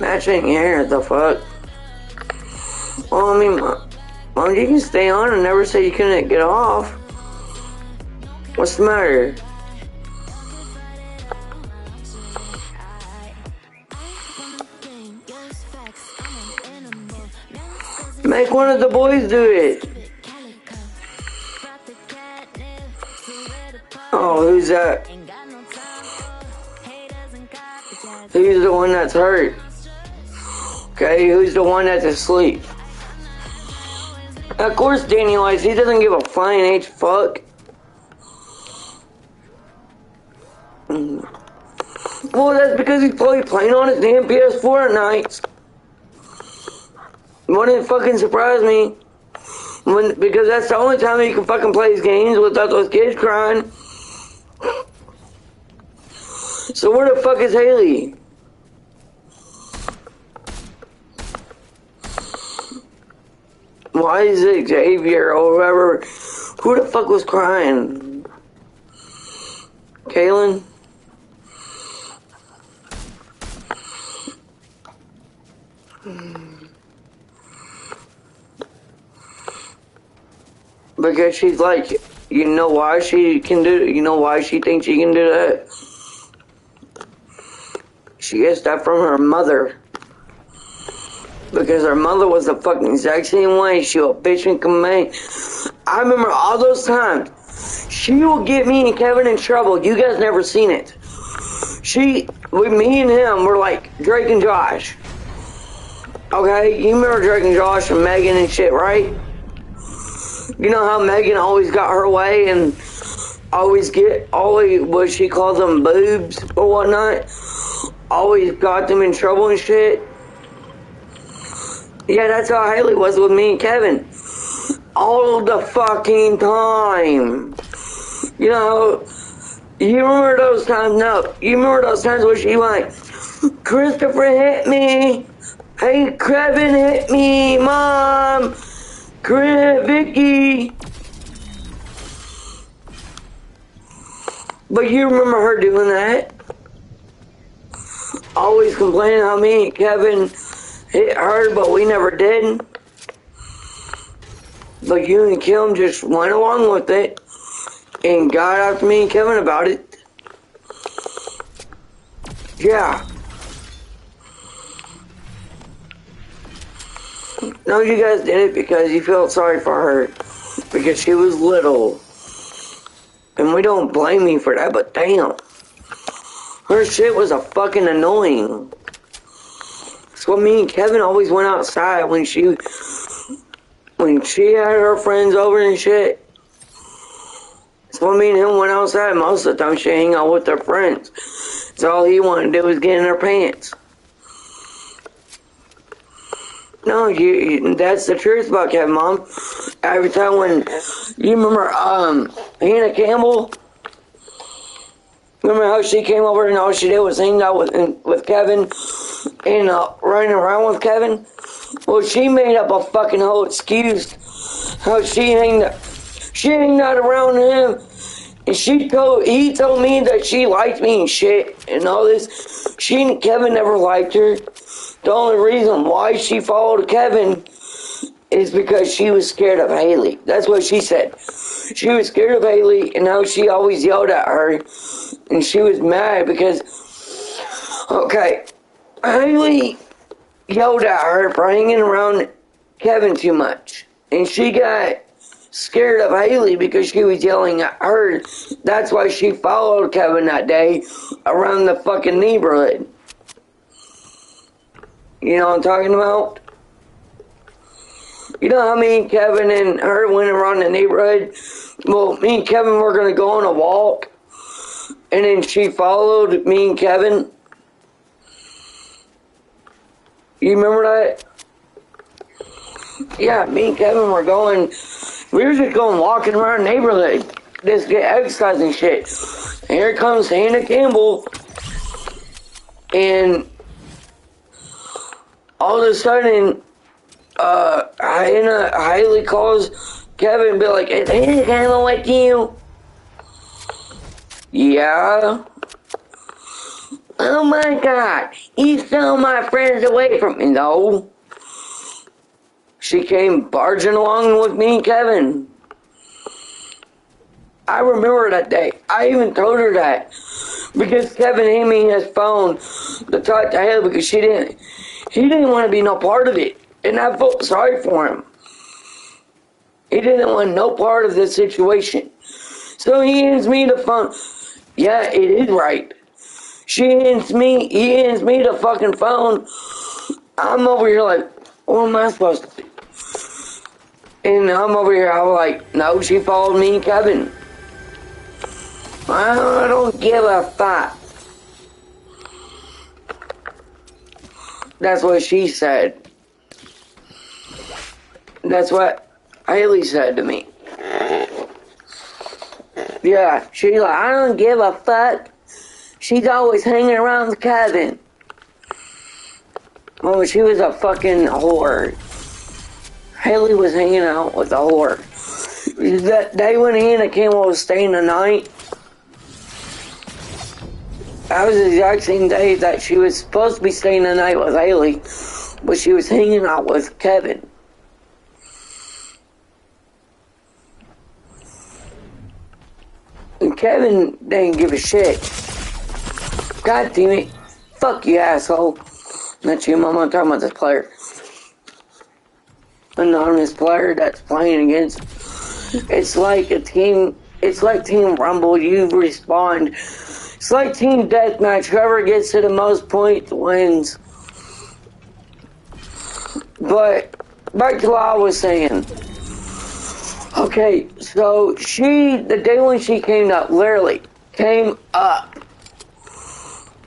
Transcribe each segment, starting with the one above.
Matching hair, the fuck? Well, I mean, Mom, you can stay on and never say you couldn't get off. What's the matter? Make one of the boys do it. Oh, who's that? Who's the one that's hurt? Okay, who's the one that's asleep? Of course Daniel is. He doesn't give a flying H fuck. Well, that's because he's probably playing on his damn PS4 at night. Wouldn't fucking surprise me. Because that's the only time he can fucking play his games without those kids crying. So where the fuck is Haley? Why is it Xavier or whoever? Who the fuck was crying? Kaylin? Because she's like, you know why she can do, you know why she thinks she can do that? She gets that from her mother. Because her mother was the fucking exact same way. She was a bitch and command. I remember all those times. She will get me and Kevin in trouble. You guys never seen it. With me and him, we're like Drake and Josh. Okay, you remember Drake and Josh and Megan and shit, right? You know how Megan always got her way and always what she calls them boobs or whatnot? Always got them in trouble and shit. Yeah, that's how Haley was with me and Kevin. All the fucking time. You know, you remember those times? No, you remember those times where she like, Christopher hit me. Hey, Kevin hit me, Mom. Vicky. But you remember her doing that? Always complaining how me and Kevin hit her, but we never did. But you and Kim just went along with it and got after me and Kevin about it. Yeah. No, you guys did it because you felt sorry for her. Because she was little. And we don't blame you for that, but damn. Her shit was a fucking annoying. So me and Kevin always went outside when she had her friends over and shit. So me and him went outside. Most of the time she hang out with her friends. So all he wanted to do was get in her pants. No, that's the truth about Kevin, Mom. Every time when, you remember, Hannah Campbell? Remember how she came over and all she did was hang out with Kevin and running around with Kevin? Well, she made up a fucking whole excuse how she hanged out around him. And he told me that she liked me and shit and all this. Kevin never liked her. The only reason why she followed Kevin is because she was scared of Haley. That's what she said. She was scared of Haley, and now she always yelled at her. And she was mad because, okay, Haley yelled at her for hanging around Kevin too much. And she got scared of Haley because she was yelling at her. That's why she followed Kevin that day around the fucking neighborhood. You know what I'm talking about? You know how me and Kevin and her went around the neighborhood? Well, me and Kevin were going to go on a walk. And then she followed me and Kevin. You remember that? Yeah, me and Kevin were going. We were just going walking around the neighborhood. Just get exercise and shit. And here comes Hannah Campbell. And all of a sudden, Haley calls Kevin and be like, "Is Hannah Campbell with you?" Yeah. Oh my God, you stole my friends away from me. No. She came barging along with me and Kevin. I remember that day. I even told her that. Because Kevin handed me his phone to talk to her because he didn't want to be no part of it. And I felt sorry for him. He didn't want no part of this situation. So he hands me the phone. Yeah, it is right. He hands me the fucking phone. I'm over here like, what am I supposed to do? And I'm over here, I was like, no, she followed me and Kevin. I don't give a fuck. That's what she said. That's what Haley said to me. Yeah, she's like, I don't give a fuck. She's always hanging around with Kevin. Oh, she was a fucking whore. Haley was hanging out with a whore. That day when Hannah came over staying the night, that was the exact same day that she was supposed to be staying the night with Haley, but she was hanging out with Kevin. And Kevin didn't give a shit. God damn it. Fuck you, asshole. Not you, Mama. I'm talking about this player. Anonymous player that's playing against. It's like a team. It's like Team Rumble. You respond. It's like Team Deathmatch. Whoever gets to the most points wins. But back to what I was saying. Okay, so the day when she came up, literally came up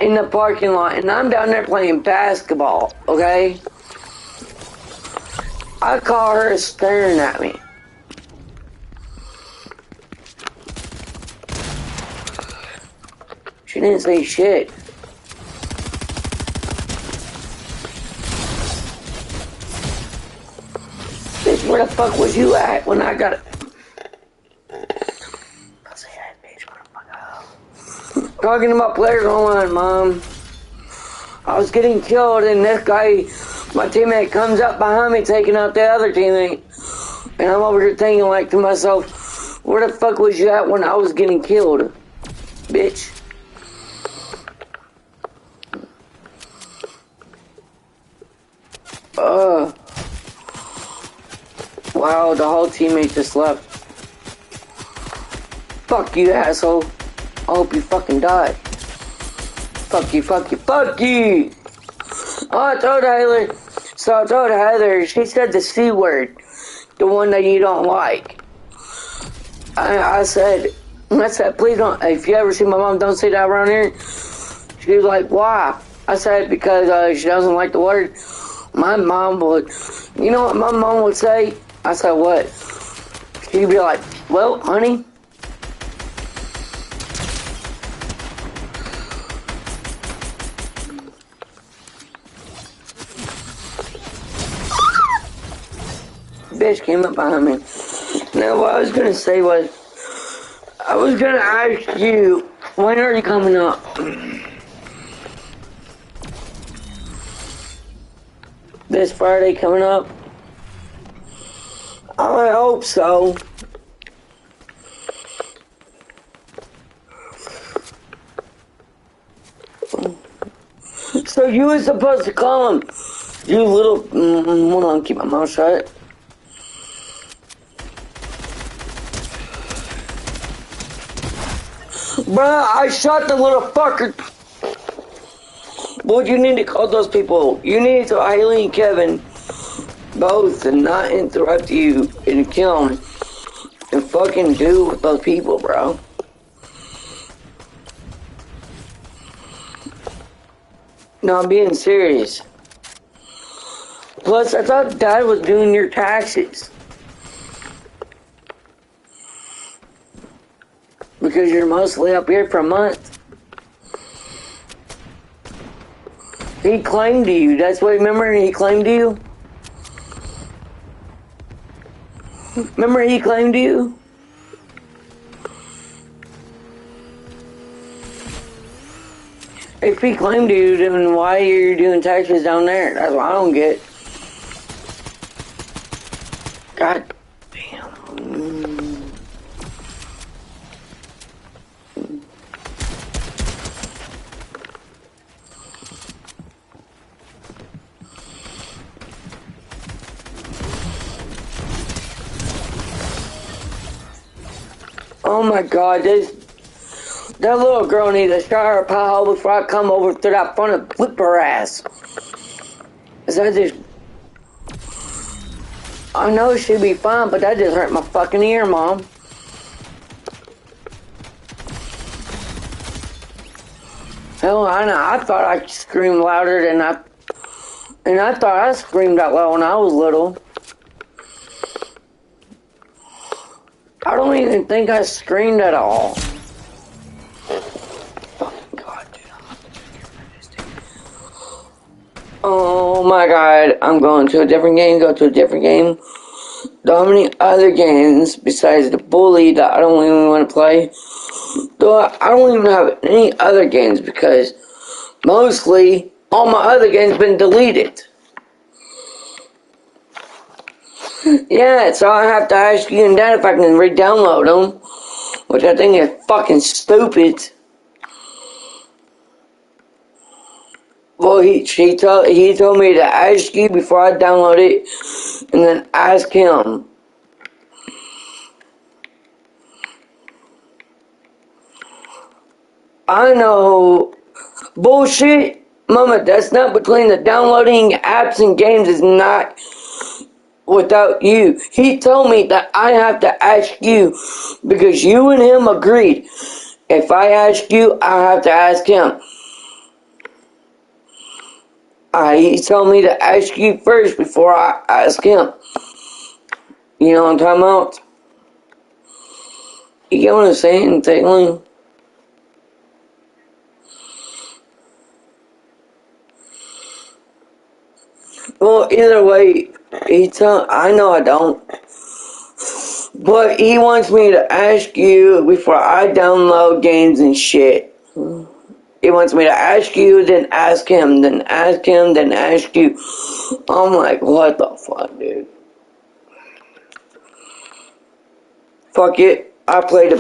in the parking lot, and I'm down there playing basketball, okay? I caught her staring at me. She didn't say shit. Bitch, where the fuck was you at when I got it? Talking about players online, Mom. I was getting killed, and this guy, my teammate, comes up behind me taking out the other teammate. And I'm over here thinking like to myself, where the fuck was you at when I was getting killed? Bitch. Wow, the whole teammate just left. Fuck you, asshole. I hope you fucking die. Fuck you, fuck you, fuck you! Oh, I told Heather. So I told Heather, she said the C word. The one that you don't like. I said, please don't, if you ever see my mom, don't say that around here. She was like, why? I said, because she doesn't like the word. My mom would, you know what my mom would say? I said, what? She'd be like, well, honey. Bitch came up behind me. Now, what I was gonna say was, I was gonna ask you, when are you coming up? This Friday coming up? I hope so. So you were supposed to call him. You little... hold on, keep my mouth shut. Bruh, I shot the little fucker. Well, you need to call those people. You need to tell Haley and Kevin both and not interrupt you and kill them. And fucking do with those people, bro. No, I'm being serious. Plus, I thought Dad was doing your taxes. Because you're mostly up here for a month. He claimed to you. That's what, remember he claimed to you? Remember he claimed to you? If he claimed you, then why are you doing taxes down there? That's what I don't get. God damn. Oh my god, that little girl needs a shower pile before I come over to that front and whip her ass. Is that just... I know she'd be fine, but that just hurt my fucking ear, Mom. Hell, I know. I thought I screamed louder than and I thought I screamed out loud when I was little. I don't even think I screamed at all. Fucking god, dude. Oh my god, I'm going to a different game, go to a different game. How many other games besides the bully that I don't even want to play? Though I don't even have any other games because mostly all my other games been deleted. Yeah, so I have to ask you and Dad if I can re-download them, which I think is fucking stupid. Well, he told me to ask you before I download it, and then ask him. I know. Bullshit. Mama, that's not between the downloading apps and games is not without you. He told me that I have to ask you because you and him agreed. If I ask you, I have to ask him. He told me to ask you first before I ask him. You know what I'm talking about? You get what I'm saying, Taylor? Well, either way, I know I don't. But he wants me to ask you before I download games and shit. He wants me to ask you, then ask him, then ask him, then ask you. I'm like, what the fuck, dude? Fuck it. I played a